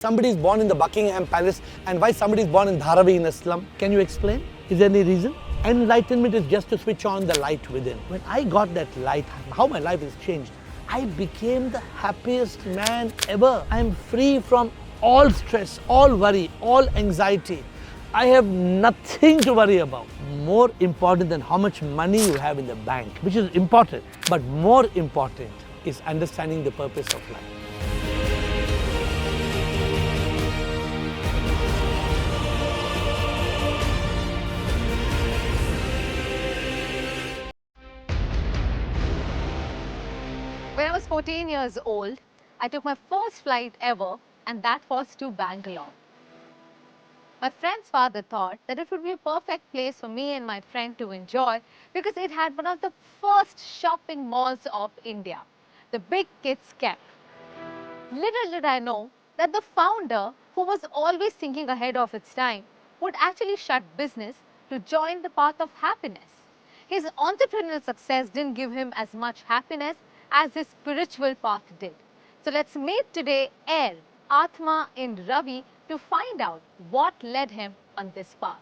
Somebody is born in the Buckingham Palace and why somebody is born in Dharavi in a slum? Can you explain? Is there any reason? Enlightenment is just to switch on the light within. When I got that light, how my life has changed. I became the happiest man ever. I am free from all stress, all worry, all anxiety. I have nothing to worry about. More important than how much money you have in the bank, which is important, but more important is understanding the purpose of life. When I was 14 years old, I took my first flight ever, and that was to Bengaluru. My friend's father thought that it would be a perfect place for me and my friend to enjoy because it had one of the first shopping malls of India, the Big Kids Camp. Little did I know that the founder, who was always thinking ahead of its time, would actually shut business to join the path of happiness. His entrepreneurial success didn't give him as much happiness as his spiritual path did. So let's meet today Air, Atma and Ravi to find out what led him on this path.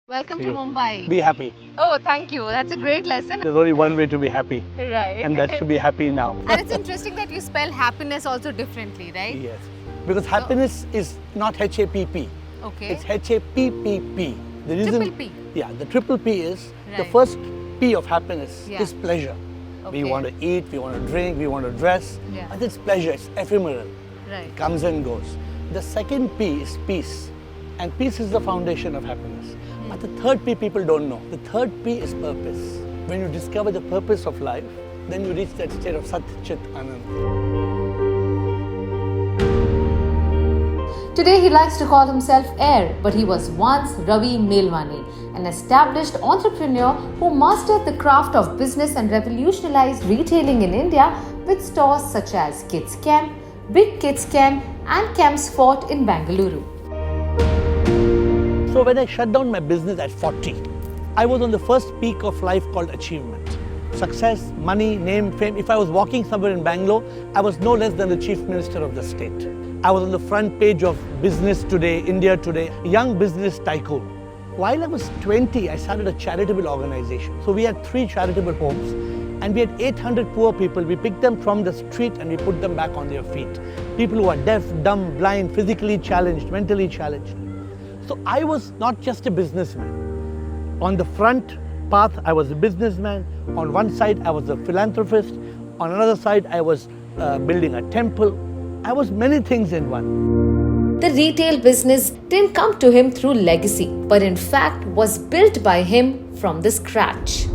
Welcome to Mumbai. Be happy. Oh, thank you. That's a great lesson. There's only one way to be happy. Right. And that's to be happy now. And it's interesting that you spell happiness also differently, right? Yes. Because happiness is not H-A-P-P. Okay. It's H-A-P-P-P. The reason, Triple P. Yeah, the triple P is, the Right. first P of happiness Yeah. is pleasure. Okay. We want to eat, we want to drink, we want to dress. Yeah. But it's pleasure, it's ephemeral. Right. Comes and goes. The second P is peace. And peace is the foundation of happiness. But the third P people don't know. The third P is purpose. When you discover the purpose of life, then you reach that state of Sat Chit Anand. Today he likes to call himself Air, but he was once Ravi Melwani, an established entrepreneur who mastered the craft of business and revolutionized retailing in India with stores such as Kids Camp, Big Kids Camp and Camps Fort in Bengaluru. So when I shut down my business at 40, I was on the first peak of life called achievement. Success, money, name, fame. If I was walking somewhere in Bangalore, I was no less than the chief minister of the state. I was on the front page of Business Today, India Today, young business tycoon. While I was 20, I started a charitable organization. So we had 3 charitable homes and we had 800 poor people. We picked them from the street and we put them back on their feet. People who are deaf, dumb, blind, physically challenged, mentally challenged. So I was not just a businessman. On the front path, I was a businessman. On one side, I was a philanthropist. On another side, I was building a temple. I was many things in one. The retail business didn't come to him through legacy, but in fact was built by him from the scratch.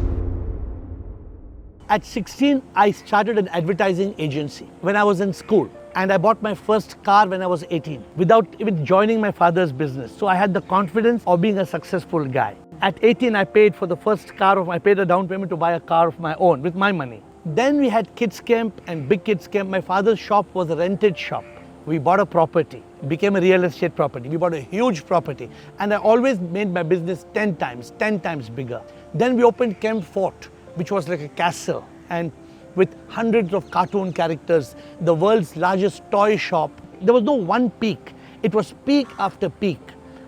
At 16, I started an advertising agency when I was in school. And I bought my first car when I was 18 without even joining my father's business. So I had the confidence of being a successful guy. At 18, I paid for the first car I paid a down payment to buy a car of my own with my money. Then we had Kids Camp and Big Kids Camp. My father's shop was a rented shop. We bought a property, it became a real estate property. We bought a huge property. And I always made my business 10 times bigger. Then we opened Camp Fort, which was like a castle. And with hundreds of cartoon characters, the world's largest toy shop. There was no one peak. It was peak after peak.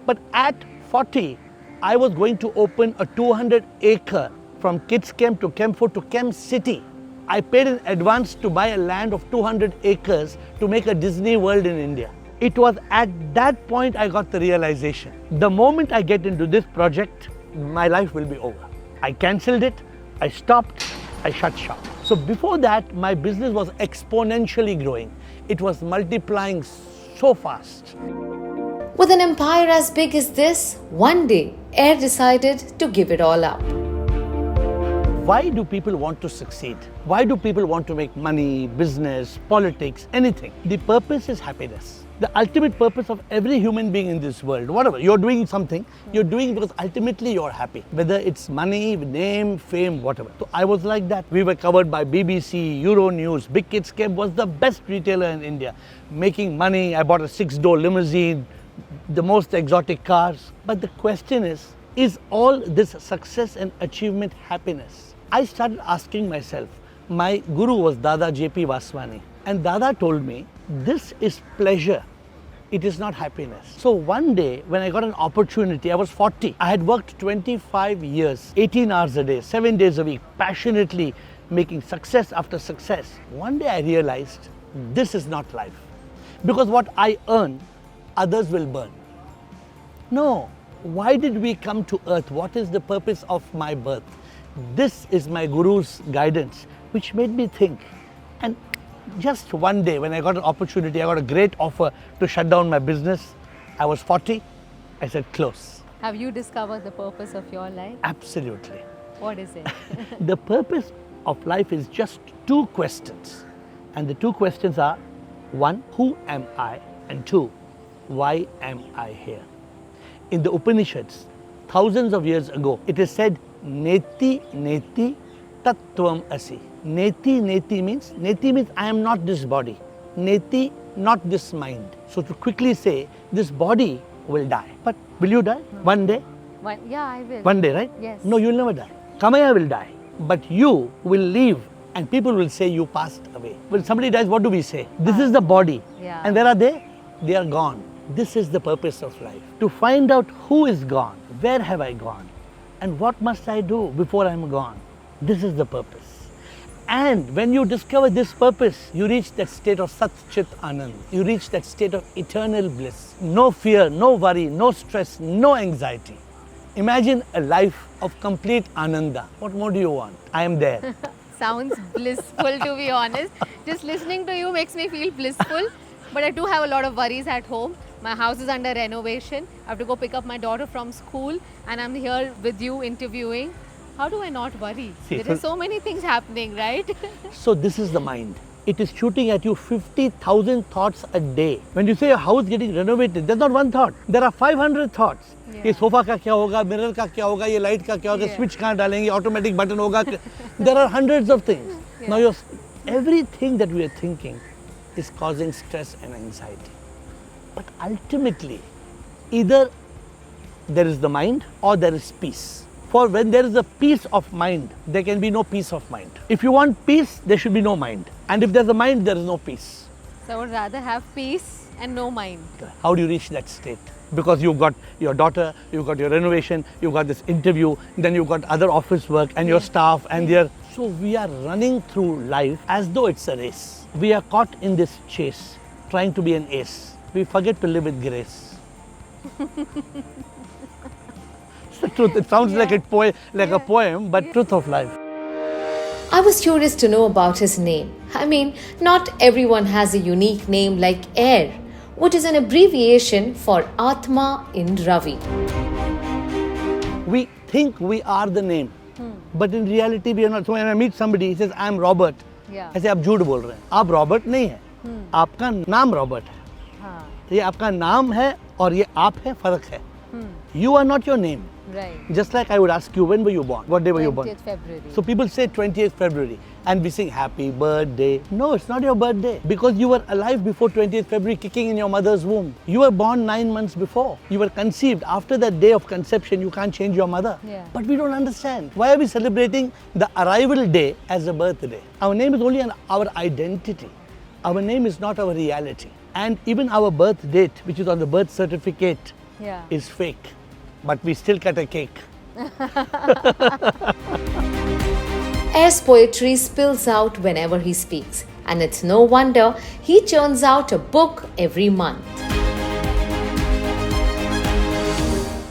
But at 40, I was going to open a 200-acre from Kids Camp to Camp Fort to Camp City. I paid in advance to buy a land of 200 acres to make a Disney World in India. It was at that point I got the realization. The moment I get into this project, my life will be over. I cancelled it, I stopped, I shut shop. So before that, my business was exponentially growing. It was multiplying so fast. With an empire as big as this, one day Air decided to give it all up. Why do people want to succeed? Why do people want to make money, business, politics, anything? The purpose is happiness. The ultimate purpose of every human being in this world, whatever, you're doing something, you're doing because ultimately you're happy. Whether it's money, name, fame, whatever. So I was like that. We were covered by BBC, Euronews. Big Kids Camp was the best retailer in India. Making money, I bought a 6-door limousine, the most exotic cars. But the question is all this success and achievement happiness? I started asking myself. My guru was Dada J.P. Vaswani, and Dada told me, this is pleasure, it is not happiness. So one day when I got an opportunity, I was 40. I had worked 25 years, 18 hours a day, 7 days a week, passionately making success after success. One day I realized this is not life. Because what I earn, others will burn. No. Why did we come to earth? What is the purpose of my birth? This is my guru's guidance, which made me think. And just one day when I got an opportunity, I got a great offer to shut down my business. I was 40. I said, close. Have you discovered the purpose of your life? Absolutely. What is it? The purpose of life is just two questions. And the two questions are, one, who am I? And two, why am I here? In the Upanishads, thousands of years ago, it is said, Neti Neti Tattvam Asi. Neti means I am not this body. Neti, not this mind. So to quickly say, this body will die. But will you die? No. One day? Yeah, I will. One day, right? Yes. No, you will never die. Kamiya will die. But you will leave and people will say you passed away. When somebody dies, what do we say? This is the body. Yeah. And where are they? They are gone. This is the purpose of life. To find out who is gone, where have I gone, and what must I do before I am gone. This is the purpose. And when you discover this purpose, you reach that state of Sat Chit Anand. You reach that state of eternal bliss. No fear, no worry, no stress, no anxiety. Imagine a life of complete Ananda. What more do you want? I am there. Sounds blissful, to be honest. Just listening to you makes me feel blissful. But I do have a lot of worries at home. My house is under renovation. I have to go pick up my daughter from school and I'm here with you interviewing. How do I not worry? There are so many things happening, right? So this is the mind. It is shooting at you 50,000 thoughts a day. When you say your house getting renovated, there's not one thought. There are 500 thoughts. ये sofa का क्या होगा, mirror का क्या होगा, ये light का क्या होगा, स्विच कहाँ डालेंगे, ऑटोमेटिक बटन होगा. There are hundreds of things. Now everything that we are thinking is causing stress and anxiety. But ultimately, either there is the mind or there is peace. For when there is a peace of mind, there can be no peace of mind. If you want peace, there should be no mind. And if there's a mind, there is no peace. So I would rather have peace and no mind. How do you reach that state? Because you've got your daughter, you've got your renovation, you've got this interview, then you've got other office work and your staff and their... So we are running through life as though it's a race. We are caught in this chase, trying to be an ace. We forget to live with grace. It's the truth. It sounds like a poem, but truth of life. I was curious to know about his name. I mean, not everyone has a unique name like Air, which is an abbreviation for Atma in Ravi. We think we are the name, but in reality we are not. So when I meet somebody, he says, I am Robert. Yeah. I say, आप झूठ बोल रहे हैं. आप Robert नहीं है. आपका नाम Robert है. हाँ. ये आपका नाम है और ये आप है, फर्क है. You are not your name. Right. Just like I would ask you, when were you born? What day were you born? 20th February. So people say 20th February and we sing happy birthday. No, it's not your birthday because you were alive before 20th February kicking in your mother's womb. You were born 9 months before. You were conceived. After that day of conception, you can't change your mother. Yeah. But we don't understand. Why are we celebrating the arrival day as a birthday? Our name is only our identity. Our name is not our reality. And even our birth date, which is on the birth certificate, is fake. But we still cut a cake. Air's poetry spills out whenever he speaks, and it's no wonder he churns out a book every month.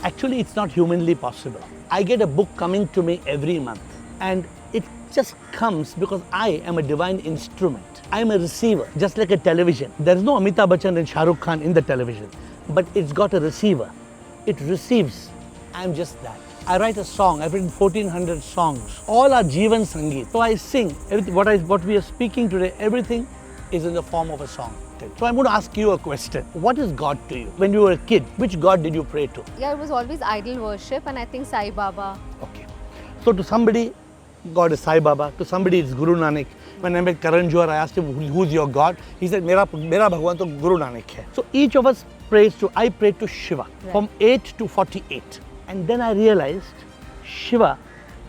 Actually, it's not humanly possible. I get a book coming to me every month, and it just comes because I am a divine instrument. I am a receiver, just like a television. There is no Amitabh Bachchan and Shah Rukh Khan in the television, but it's got a receiver. It receives. I'm just that. I write a song. I've written 1400 songs. All are Jivan Sangeet. So I sing. What we are speaking today, everything is in the form of a song. So I'm going to ask you a question. What is God to you? When you were a kid, which God did you pray to? Yeah, it was always idol worship, and I think Sai Baba. Okay. So to somebody, God is Sai Baba. To somebody, it's Guru Nanak. When I met Karan Johar, I asked him, who's your God? He said, Mera Bhagwan to Guru Nanak hai. So each of us I prayed to Shiva from 8 to 48. And then I realized Shiva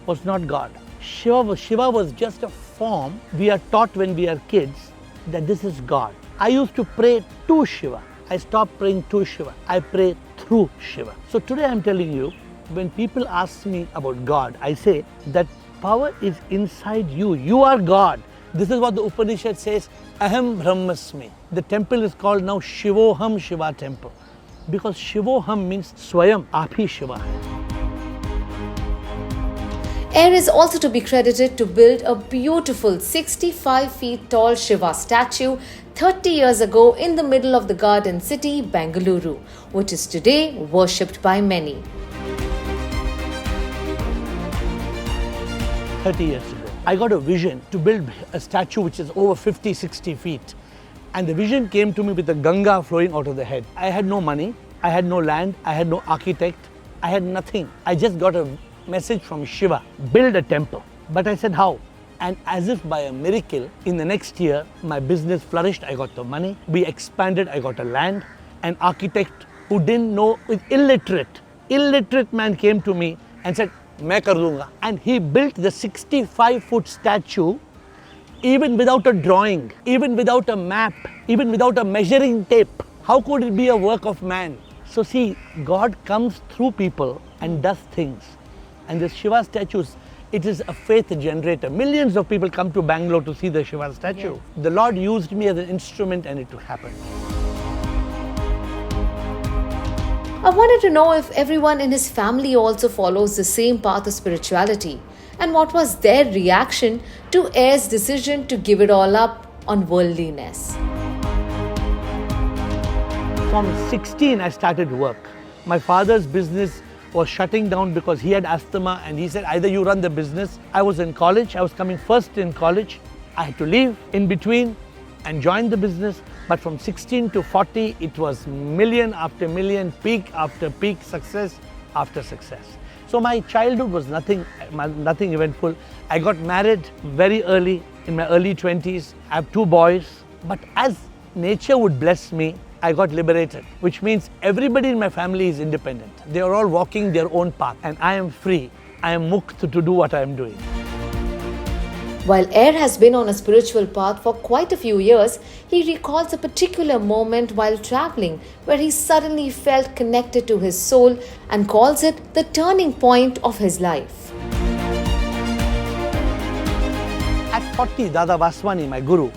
was not God. Shiva was just a form. We are taught when we are kids that this is God. I used to pray to Shiva. I stopped praying to Shiva. I pray through Shiva. So today I'm telling you, when people ask me about God, I say that power is inside you. You are God. This is what the Upanishad says, Aham Brahmasmi. The temple is called now Shivoham Shiva temple. Because Shivoham means Swayam, Aap hi Shiva hai. Air is also to be credited to build a beautiful 65 feet tall Shiva statue 30 years ago in the middle of the garden city, Bengaluru, which is today worshipped by many. 30 years ago, I got a vision to build a statue which is over 50, 60 feet. And the vision came to me with the Ganga flowing out of the head. I had no money, I had no land, I had no architect, I had nothing. I just got a message from Shiva, build a temple. But I said, how? And as if by a miracle, in the next year, my business flourished. I got the money, we expanded, I got a land. An architect who didn't know, illiterate man came to me and said, Main kar dunga. And he built the 65-foot statue even without a drawing, even without a map, even without a measuring tape. How could it be a work of man? So see, God comes through people and does things. And the Shiva statues, it is a faith generator. Millions of people come to Bangalore to see the Shiva statue. Yes. The Lord used me as an instrument and it happened. I wanted to know if everyone in his family also follows the same path of spirituality, and what was their reaction to Air's decision to give it all up on worldliness. From 16, I started work. My father's business was shutting down because he had asthma, and he said, either you run the business. I was in college, I was coming first in college. I had to leave in between and join the business. But from 16 to 40, it was million after million, peak after peak, success after success. So my childhood was nothing eventful. I got married very early, in my early 20s. I have 2 boys. But as nature would bless me, I got liberated, which means everybody in my family is independent. They are all walking their own path, and I am free. I am mukt to do what I am doing. While Air has been on a spiritual path for quite a few years, he recalls a particular moment while traveling where he suddenly felt connected to his soul and calls it the turning point of his life. At 40, Dada Vaswani, my guru,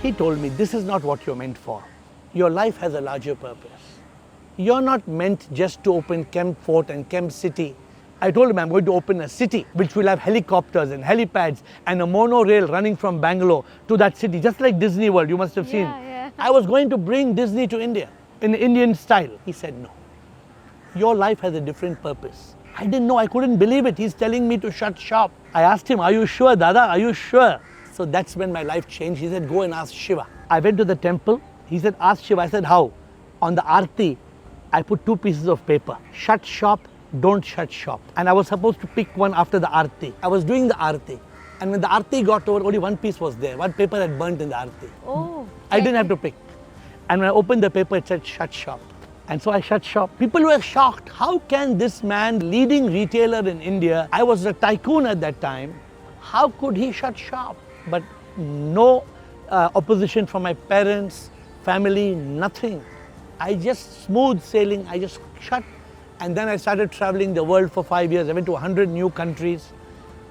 he told me, this is not what you're meant for. Your life has a larger purpose. You're not meant just to open Chem Fort and Chem City. I told him I'm going to open a city which will have helicopters and helipads and a monorail running from Bangalore to that city, just like Disney World, you must have seen. Yeah. I was going to bring Disney to India in Indian style. He said, no, your life has a different purpose. I didn't know, I couldn't believe it. He's telling me to shut shop. I asked him, are you sure, Dada? Are you sure? So that's when my life changed. He said, go and ask Shiva. I went to the temple. He said, ask Shiva. I said, how? On the Aarti, I put 2 pieces of paper. Shut shop, don't shut shop. And I was supposed to pick one after the Aarti. I was doing the Aarti. And when the Aarti got over, only 1 piece was there. 1 paper had burnt in the Aarti. Oh. I didn't have to pick. And when I opened the paper, it said, shut shop. And so I shut shop. People were shocked. How can this man, leading retailer in India, I was a tycoon at that time, how could he shut shop? But no opposition from my parents, family, nothing. I just smooth sailing, I just shut. And then I started traveling the world for 5 years. I went to 100 new countries.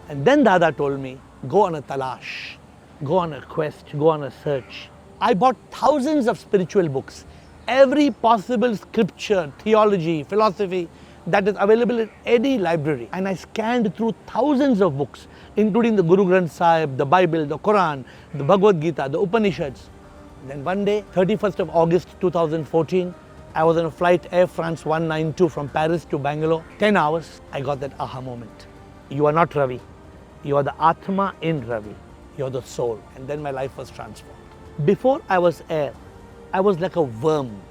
And then Dada told me, go on a talash, go on a quest, go on a search. I bought thousands of spiritual books. Every possible scripture, theology, philosophy that is available in any library. And I scanned through thousands of books, including the Guru Granth Sahib, the Bible, the Quran, the Bhagavad Gita, the Upanishads. Then one day, 31st of August 2014, I was on a flight Air France 192 from Paris to Bangalore. 10 hours, I got that aha moment. You are not Ravi. You are the Atma in Ravi. You are the soul. And then my life was transformed. Before I was Air, I was like a worm.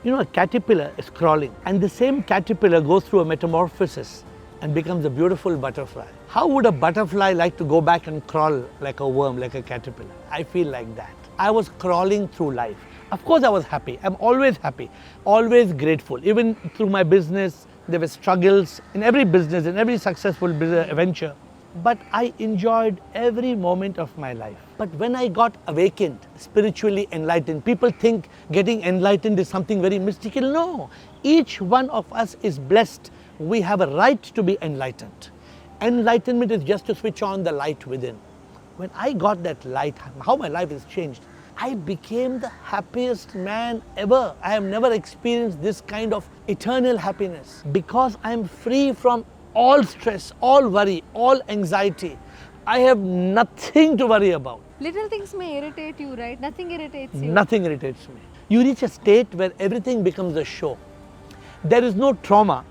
You know, a caterpillar is crawling, and the same caterpillar goes through a metamorphosis and becomes a beautiful butterfly. How would a butterfly like to go back and crawl like a worm, like a caterpillar? I feel like that. I was crawling through life. Of course I was happy. I'm always happy, always grateful. Even through my business, there were struggles in every business, in every successful business venture. But I enjoyed every moment of my life. But when I got awakened, spiritually enlightened, people think getting enlightened is something very mystical. No, each one of us is blessed. We have a right to be enlightened. Enlightenment is just to switch on the light within. When I got that light, how my life has changed. I became the happiest man ever. I have never experienced this kind of eternal happiness because I am free from all stress, all worry, all anxiety. I have nothing to worry about. Little things may irritate you, right? Nothing irritates you. Nothing irritates me. You reach a state where everything becomes a show. There is no trauma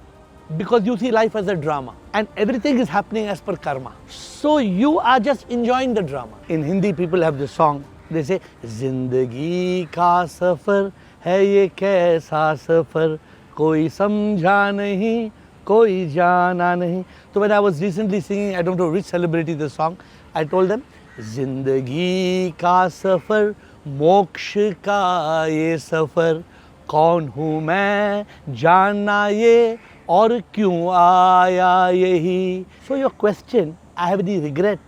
because you see life as a drama and everything is happening as per karma. So you are just enjoying the drama. In Hindi, people have this song. They say, Zindagi ka safar hai ye kaisa safar, koi samjha nahi, koi jana nahi. So when I was recently singing, I don't know which celebrity the song, I told them, Zindagi ka safar, मोक्ष का ये सफर, कौन हूँ मैं जानना ये और क्यों आया यही. So your question, I have any regret?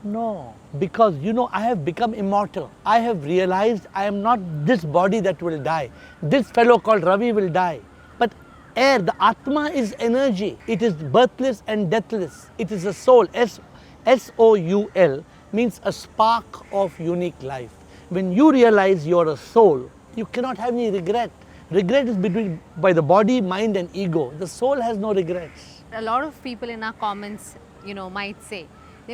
No, because you know I have become immortal. I have realized I am not this body that will die. This fellow called Ravi will die. But air, the Atma is energy. It is birthless and deathless. It is a soul. S-O-U-L means a spark of unique life. When you realize you are a soul, you cannot have any regret. Regret is between by the body, mind and ego. The soul has no regrets. A lot of people in our comments,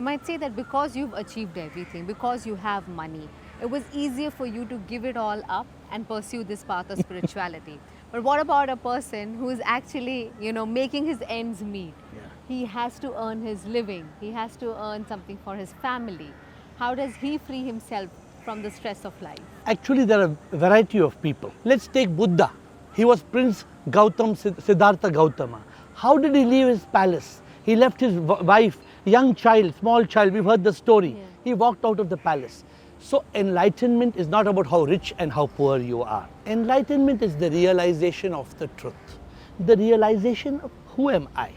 might say that because you've achieved everything, because you have money, it was easier for you to give it all up and pursue this path of spirituality. But what about a person who is actually, making his ends meet? Yeah. He has to earn his living. He has to earn something for his family. How does he free himself from the stress of life? Actually, there are a variety of people. Let's take Buddha. He was Prince Gautam, Siddhartha Gautama. How did he leave his palace? He left his wife, young child, small child. We've heard the story. Yeah. He walked out of the palace. So enlightenment is not about how rich and how poor you are. Enlightenment is the realization of the truth. The realization of who am I?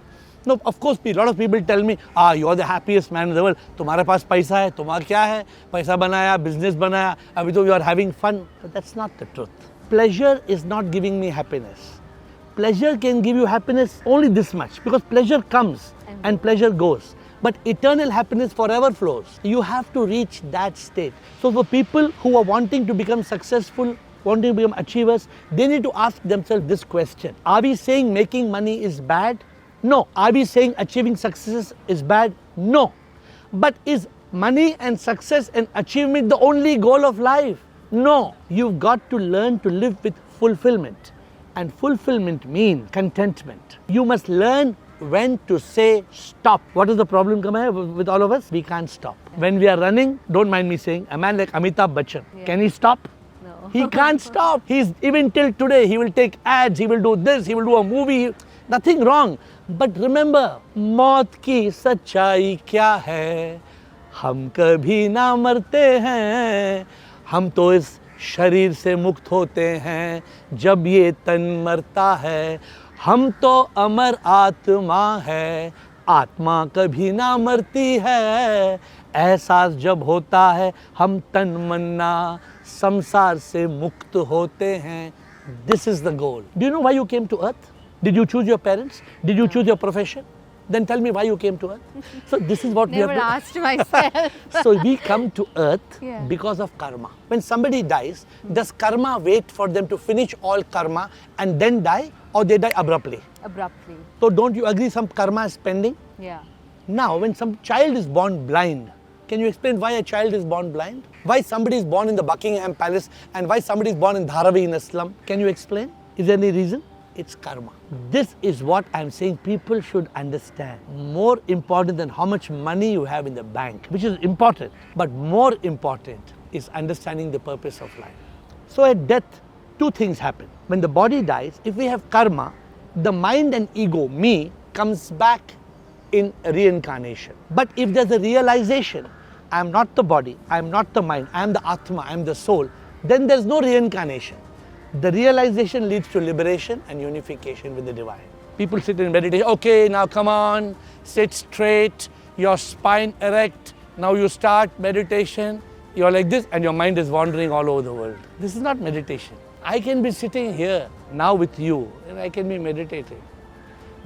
No, of course, a lot of people tell me, you are the happiest man in the world. तुम्हारे पास पैसा है, तुम्हारा क्या है? पैसा बनाया, business बनाया, अभी तो you are having fun. But that's not the truth. Pleasure is not giving me happiness. Pleasure can give you happiness only this much because pleasure comes and pleasure goes. But eternal happiness forever flows. You have to reach that state. So for people who are wanting to become successful, wanting to become achievers, they need to ask themselves this question. Are we saying making money is bad? No. Are we saying achieving success is bad? No. But is money and success and achievement the only goal of life? No. You've got to learn to live with fulfillment. And fulfillment means contentment. You must learn when to say stop. What is the problem, Kamiya, with all of us? We can't stop. When we are running, don't mind me saying, a man like Amitabh Bachchan, can he stop? No. He can't stop. He's even till today, he will take ads, he will do this, he will do a movie. Nothing wrong. But remember, मौत की सच्चाई क्या है? हम कभी ना मरते हैं. हम तो इस शरीर से मुक्त होते हैं जब ये तन मरता है. हम तो अमर आत्मा है, आत्मा कभी ना मरती है. एहसास जब होता है हम तन मन्ना संसार से मुक्त होते हैं. This is the goal. Do you know why you came to earth? Did you choose your parents? Did you choose your profession? Then tell me why you came to earth. So this is what Never we have asked myself. So we come to earth Yeah. because of karma. When somebody dies, does karma wait for them to finish all karma and then die, or they die abruptly? Abruptly. So don't you agree some karma is pending? Yeah. Now when some child is born blind, can you explain why a child is born blind? Why somebody is born in the Buckingham Palace and why somebody is born in Dharavi in a slum? Can you explain? Is there any reason? It's karma. This is what I'm saying people should understand. More important than how much money you have in the bank, which is important, but more important is understanding the purpose of life. So at death, two things happen. When the body dies, if we have karma, the mind and ego, me, comes back in reincarnation. But if there's a realization, I am not the body, I am not the mind, I am the Atma, I am the soul, then there's no reincarnation. The realization leads to liberation and unification with the divine. People sit in meditation, okay, now come on, sit straight, your spine erect, now you start meditation, you're like this and your mind is wandering all over the world. This is not meditation. I can be sitting here now with you and I can be meditating.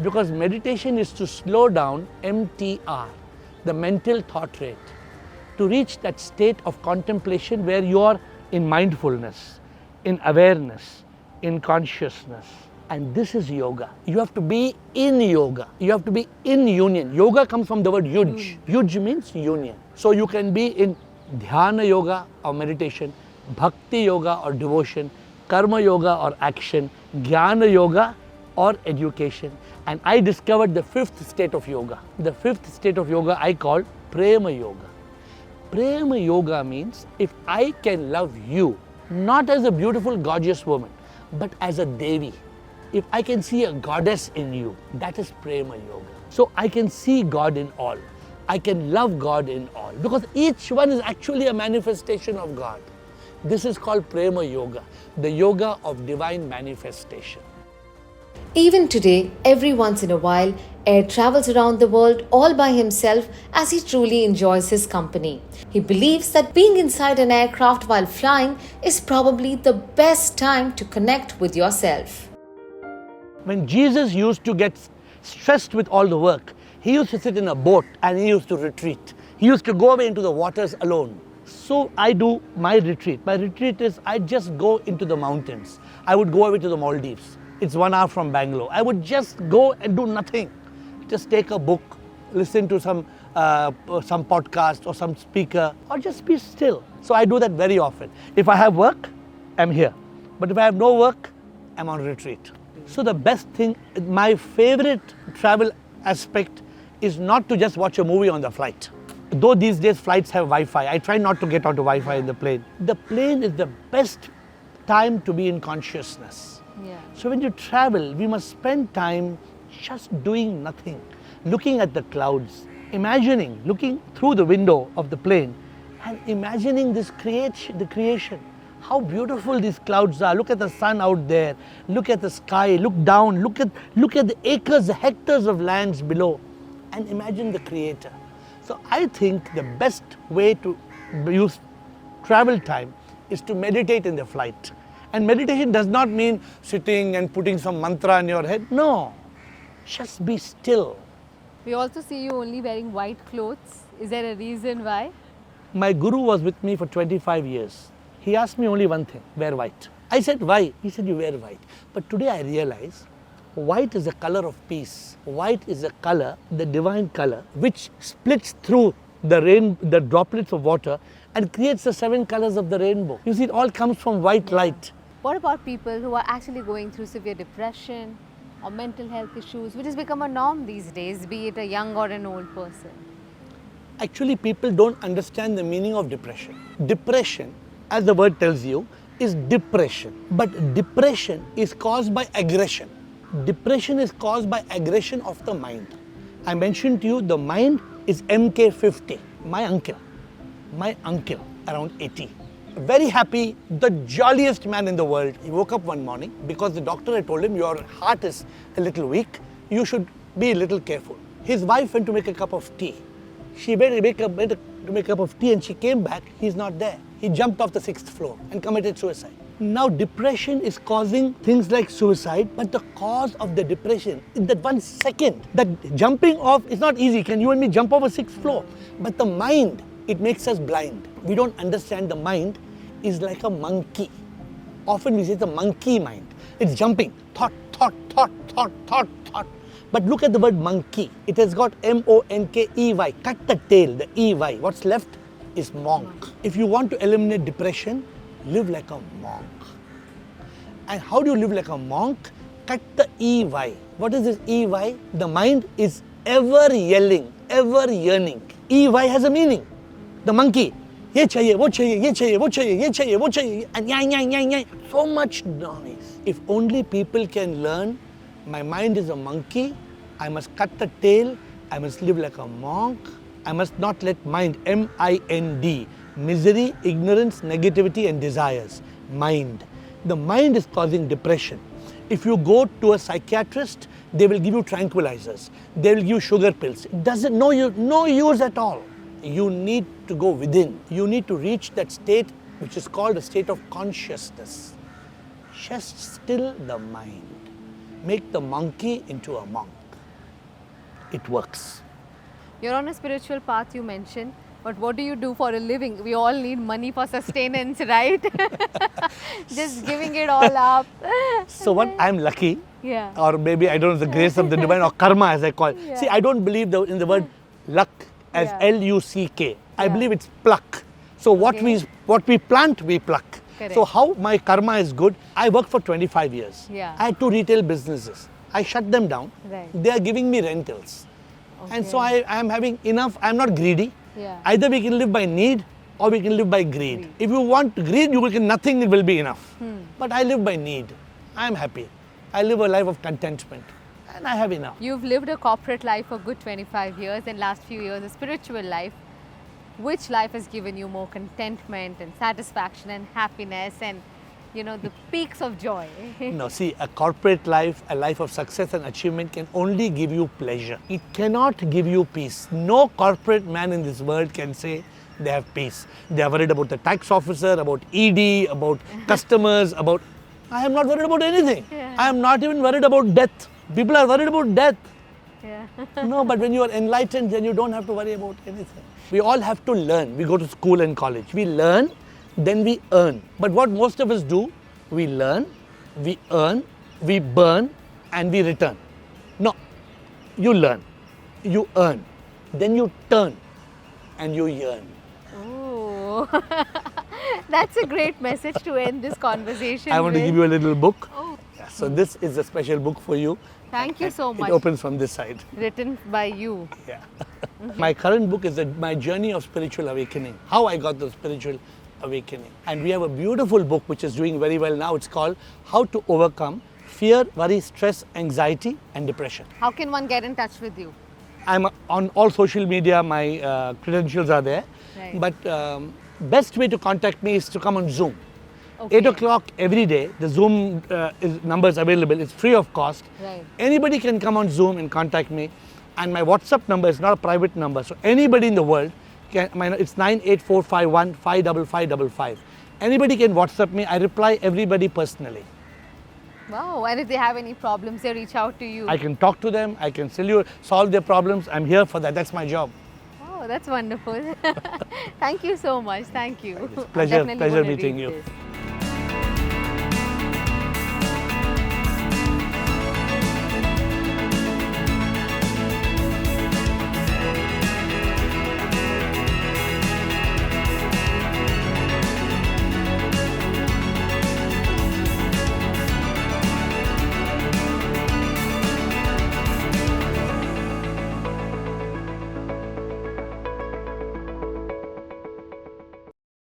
Because meditation is to slow down MTR, the mental thought rate, to reach that state of contemplation where you are in mindfulness, in awareness, in consciousness. And this is yoga. You have to be in yoga. You have to be in union. Yoga comes from the word yuj. Yuj means union. So you can be in dhyana yoga or meditation, bhakti yoga or devotion, karma yoga or action, jnana yoga or education. And I discovered the fifth state of yoga. The fifth state of yoga I call prema yoga. Prema yoga means if I can love you, not as a beautiful, gorgeous woman, but as a Devi. If I can see a goddess in you, that is prema yoga. So I can see God in all. I can love God in all. Because each one is actually a manifestation of God. This is called prema yoga, the yoga of divine manifestation. Even today, every once in a while, Air travels around the world all by himself as he truly enjoys his company. He believes that being inside an aircraft while flying is probably the best time to connect with yourself. When Jesus used to get stressed with all the work, he used to sit in a boat and he used to retreat. He used to go away into the waters alone. So I do my retreat. My retreat is I just go into the mountains. I would go away to the Maldives. It's 1 hour from Bengaluru. I would just go and do nothing. Just take a book, listen to some podcast or some speaker, or just be still. So I do that very often. If I have work, I'm here. But if I have no work, I'm on retreat. So the best thing, my favorite travel aspect is not to just watch a movie on the flight. Though these days flights have Wi-Fi, I try not to get onto Wi-Fi in the plane. The plane is the best time to be in consciousness. Yeah. So when you travel, we must spend time just doing nothing, looking at the clouds, imagining, looking through the window of the plane and imagining this the creation. How beautiful these clouds are. Look at the sun out there. Look at the sky. Look down. Look at the acres, the hectares of lands below and imagine the creator. So I think the best way to use travel time is to meditate in the flight. And meditation does not mean sitting and putting some mantra in your head. No, just be still. We also see you only wearing white clothes. Is there a reason why? My guru was with me for 25 years. He asked me only one thing, wear white. I said, why? He said, you wear white. But today I realize white is a color of peace. White is a color, the divine color, which splits through the droplets of water and creates the 7 colors of the rainbow. You see, it all comes from white light. What about people who are actually going through severe depression or mental health issues, which has become a norm these days, be it a young or an old person? Actually, people don't understand the meaning of depression. Depression, as the word tells you, is depression. But depression is caused by aggression. Depression is caused by aggression of the mind. I mentioned to you the mind is MK50. My uncle, around 80. Very happy, the jolliest man in the world. He woke up one morning because the doctor had told him your heart is a little weak. You should be a little careful. His wife went to make a cup of tea. She went to make a cup of tea and she came back. He's not there. He jumped off the 6th floor and committed suicide. Now depression is causing things like suicide, but the cause of the depression is that 1 second. That jumping off is not easy. Can you and me jump off a 6th floor? But the mind, it makes us blind. We don't understand the mind is like a monkey. Often we say it's a monkey mind. It's jumping. Thought. But look at the word monkey. It has got M-O-N-K-E-Y. Cut the tail, the E-Y. What's left is monk. If you want to eliminate depression, live like a monk. And how do you live like a monk? Cut the E-Y. What is this E-Y? The mind is ever yelling, ever yearning. E-Y has a meaning. The monkey. Ye chahiye, wo chahiye, ye chahiye, wo chahiye, ye chahiye, wo chahiye. And yang. So much noise. If only people can learn, my mind is a monkey, I must cut the tail, I must live like a monk, I must not let mind, M-I-N-D, misery, ignorance, negativity and desires mind. The mind is causing depression. If you go to a psychiatrist, they will give you tranquilizers. They will give you sugar pills. It doesn't no use at all. You need to go within. You need to reach that state which is called a state of consciousness. Just still the mind. Make the monkey into a monk. It works. You're on a spiritual path, you mentioned, but what do you do for a living? We all need money for sustenance, right? Just giving it all up. So what? I'm lucky. Yeah. Or maybe, I don't know, the grace of the divine, or karma as I call it. Yeah. See, I don't believe in the word luck as Yeah. L-U-C-K. I Yeah. believe it's pluck. So what we plant, we pluck. Correct. So how my karma is good, I worked for 25 years. Yeah. I had 2 retail businesses. I shut them down. Right. They are giving me rentals. And so I am having enough. I'm not greedy. Yeah. Either we can live by need or we can live by greed. If you want greed, you can nothing will be enough. But I live by need. I am happy. I live a life of contentment and I have enough. You've lived a corporate life for good 25 years and last few years a spiritual life. Which life has given you more contentment and satisfaction and happiness and, you know, the peaks of joy? No, see, a corporate life, a life of success and achievement can only give you pleasure. It cannot give you peace. No corporate man in this world can say they have peace. They are worried about the tax officer, about ED, about customers, about... I am not worried about anything. Yeah. I am not even worried about death. People are worried about death. Yeah. No, but when you are enlightened, then you don't have to worry about anything. We all have to learn. We go to school and college. We learn, then we earn. But what most of us do, we learn, we earn, we burn, and we return. No, you learn, you earn, then you turn, and you yearn. Ooh. That's a great message to end this conversation I want to with. give you a little book. Oh. Yeah, so this is a special book for you. Thank you so much. It opens from this side. Written by you. Yeah. My current book is my journey of spiritual awakening, how I got the spiritual awakening. And we have a beautiful book which is doing very well now. It's called How to Overcome Fear, Worry, Stress, Anxiety and Depression. How can one get in touch with you? I'm on all social media, my credentials are there. Right. But best way to contact me is to come on Zoom. Okay. 8 o'clock every day, the Zoom number is available, it's free of cost. Right. Anybody can come on Zoom and contact me. And my WhatsApp number is not a private number, so anybody in the world can, it's 98451 55555. Anybody can WhatsApp me, I reply everybody personally. Wow, and if they have any problems, they reach out to you. I can talk to them, I can solve their problems, I'm here for that, that's my job. Oh, that's wonderful. Thank you so much. Thank you. It's pleasure I'm definitely pleasure gonna meeting read you. this.